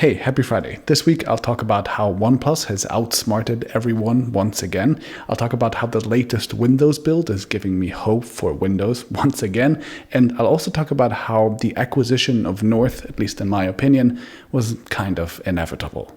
Hey, happy Friday. This week I'll talk about how OnePlus has outsmarted everyone once again. I'll talk about how the latest Windows build is giving me hope for Windows once again. And I'll also talk about how the acquisition of North, at least in my opinion, was kind of inevitable.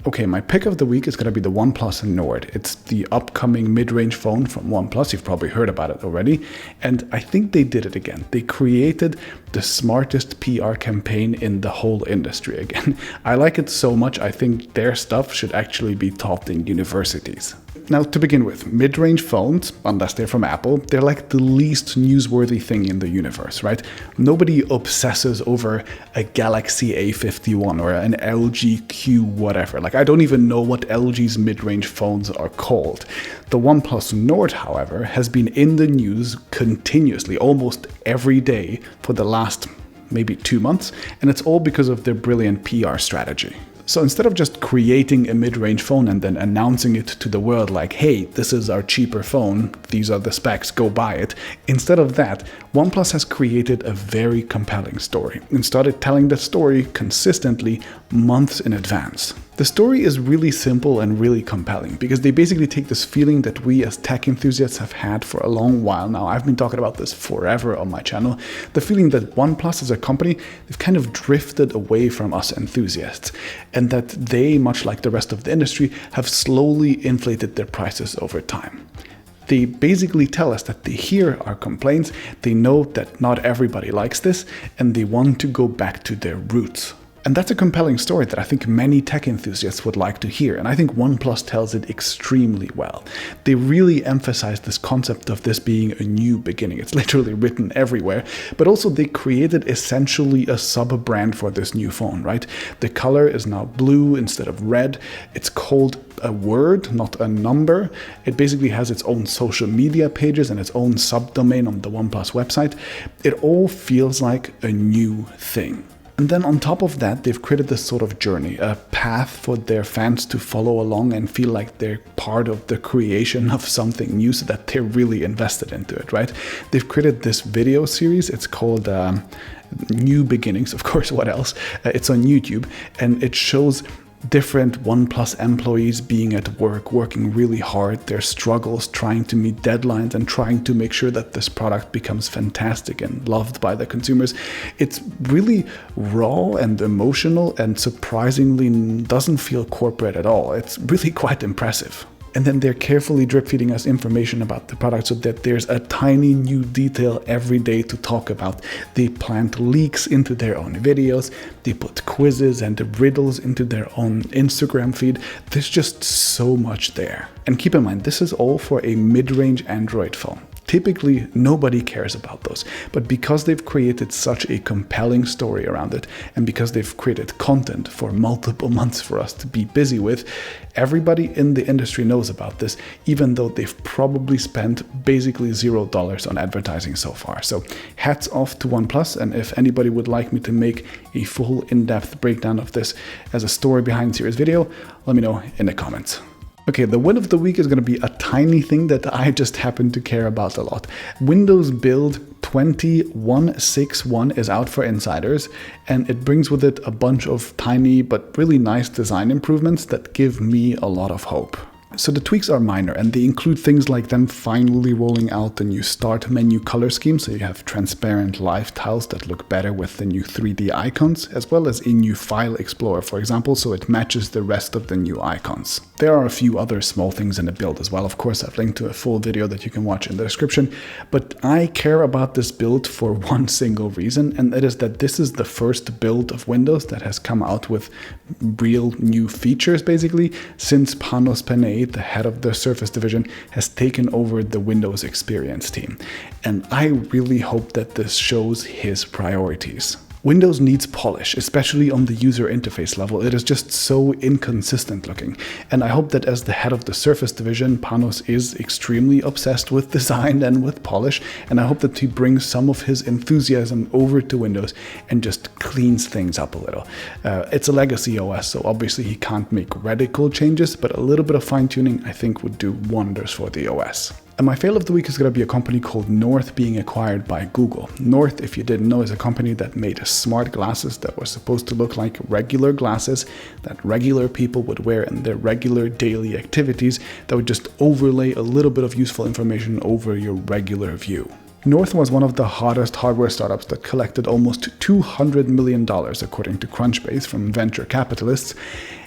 Okay, my pick of the week is going to be the OnePlus Nord. It's the upcoming mid-range phone from OnePlus. You've probably heard about it already. And I think they did it again. They created the smartest PR campaign in the whole industry again. I like it so much, I think their stuff should actually be taught in universities. Now, to begin with, mid-range phones, unless they're from Apple, they're like the least newsworthy thing in the universe, right? Nobody obsesses over a Galaxy A51 or an LG Q whatever. Like, I don't even know what LG's mid-range phones are called. The OnePlus Nord, however, has been in the news continuously, almost every day for the last maybe 2 months, and it's all because of their brilliant PR strategy. So instead of just creating a mid-range phone and then announcing it to the world like, hey, this is our cheaper phone, these are the specs, go buy it. Instead of that, OnePlus has created a very compelling story and started telling the story consistently months in advance. The story is really simple and really compelling because they basically take this feeling that we as tech enthusiasts have had for a long while now. I've been talking about this forever on my channel. The feeling that OnePlus as a company, they've kind of drifted away from us enthusiasts, and that they, much like the rest of the industry, have slowly inflated their prices over time. They basically tell us that they hear our complaints, they know that not everybody likes this, and they want to go back to their roots. And that's a compelling story that I think many tech enthusiasts would like to hear, and I think OnePlus tells it extremely well. They really emphasize this concept of this being a new beginning. It's literally written everywhere, but also they created essentially a sub-brand for this new phone, right? The color is now blue instead of red. It's called a word, not a number. It basically has its own social media pages and its own subdomain on the OnePlus website. It all feels like a new thing. And then on top of that, they've created this sort of journey, a path for their fans to follow along and feel like they're part of the creation of something new so that they're really invested into it, right? They've created this video series. It's called New Beginnings, of course, what else? It's on YouTube, and it shows different OnePlus employees being at work, working really hard, their struggles, trying to meet deadlines and trying to make sure that this product becomes fantastic and loved by the consumers. It's really raw and emotional and surprisingly doesn't feel corporate at all. It's really quite impressive. And then they're carefully drip feeding us information about the product so that there's a tiny new detail every day to talk about. They plant leaks into their own videos. They put quizzes and riddles into their own Instagram feed. There's just so much there. And keep in mind, this is all for a mid-range Android phone. Typically, nobody cares about those, but because they've created such a compelling story around it, and because they've created content for multiple months for us to be busy with, everybody in the industry knows about this, even though they've probably spent basically $0 on advertising so far. So hats off to OnePlus, and if anybody would like me to make a full in-depth breakdown of this as a story behind series video, let me know in the comments. Okay, the win of the week is going to be a tiny thing that I just happen to care about a lot. Windows build 2161 is out for insiders, and it brings with it a bunch of tiny but really nice design improvements that give me a lot of hope. So the tweaks are minor, and they include things like them finally rolling out the new start menu color scheme, so you have transparent live tiles that look better with the new 3D icons, as well as a new file explorer, for example, so it matches the rest of the new icons. There are a few other small things in the build as well. Of course, I've linked to a full video that you can watch in the description, but I care about this build for one single reason, and that is that this is the first build of Windows that has come out with real new features, basically, since Panos Panay, the head of the Surface division, has taken over the Windows Experience team. And I really hope that this shows his priorities. Windows needs polish, especially on the user interface level. It is just so inconsistent looking. And I hope that as the head of the Surface division, Panos is extremely obsessed with design and with polish. And I hope that he brings some of his enthusiasm over to Windows and just cleans things up a little. It's a legacy OS, so obviously he can't make radical changes, but a little bit of fine tuning I think would do wonders for the OS. And my fail of the week is going to be a company called North being acquired by Google. North, if you didn't know, is a company that made smart glasses that were supposed to look like regular glasses that regular people would wear in their regular daily activities that would just overlay a little bit of useful information over your regular view. North was one of the hottest hardware startups that collected almost $200 million, according to Crunchbase, from venture capitalists.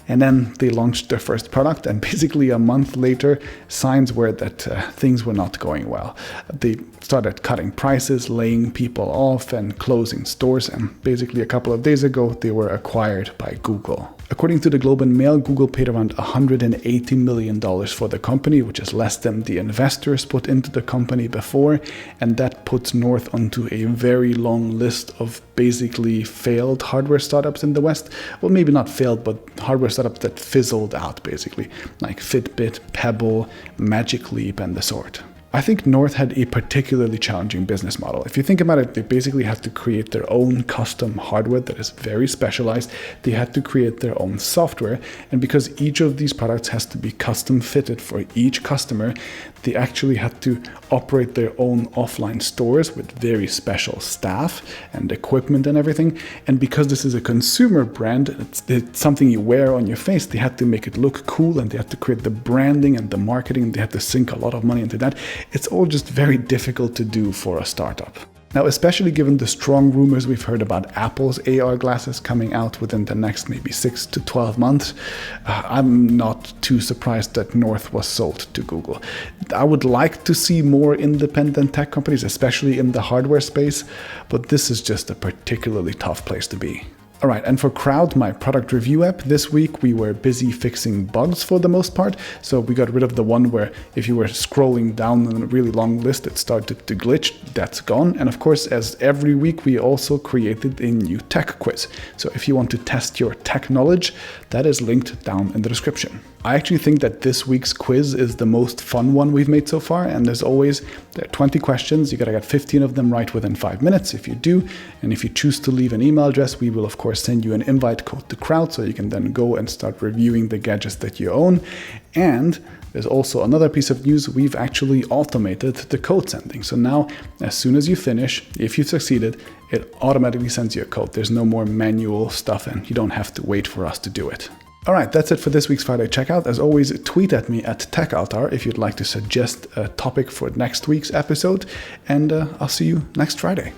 And then they launched their first product, and basically a month later, signs were that things were not going well. They started cutting prices, laying people off, and closing stores, and basically a couple of days ago, they were acquired by Google. According to the Globe and Mail, Google paid around $180 million for the company, which is less than the investors put into the company before, and that puts North onto a very long list of basically failed hardware startups in the West. Well, maybe not failed, but hardware startups that fizzled out, basically, like Fitbit, Pebble, Magic Leap, and the sort. I think North had a particularly challenging business model. If you think about it, they basically had to create their own custom hardware that is very specialized. They had to create their own software. And because each of these products has to be custom fitted for each customer, they actually had to operate their own offline stores with very special staff and equipment and everything. And because this is a consumer brand, it's something you wear on your face, they had to make it look cool, and they had to create the branding and the marketing. They had to sink a lot of money into that. It's all just very difficult to do for a startup. Now, especially given the strong rumors we've heard about Apple's AR glasses coming out within the next maybe 6 to 12 months, I'm not too surprised that North was sold to Google. I would like to see more independent tech companies, especially in the hardware space, but this is just a particularly tough place to be. All right, and for Crowd, my product review app, this week we were busy fixing bugs for the most part. So we got rid of the one where if you were scrolling down on a really long list, it started to glitch. That's gone. And of course, as every week, we also created a new tech quiz. So if you want to test your tech knowledge, that is linked down in the description. I actually think that this week's quiz is the most fun one we've made so far. And as always, there are 20 questions. You gotta get 15 of them right within 5 minutes. If you do, and if you choose to leave an email address, we will of course send you an invite code to Crowd, so you can then go and start reviewing the gadgets that you own. And there's also another piece of news. We've actually automated the code sending. So now, as soon as you finish, if you've succeeded, it automatically sends you a code. There's no more manual stuff, and you don't have to wait for us to do it. All right, that's it for this week's Friday Checkout. As always, tweet at me at TechAltar if you'd like to suggest a topic for next week's episode, and I'll see you next Friday.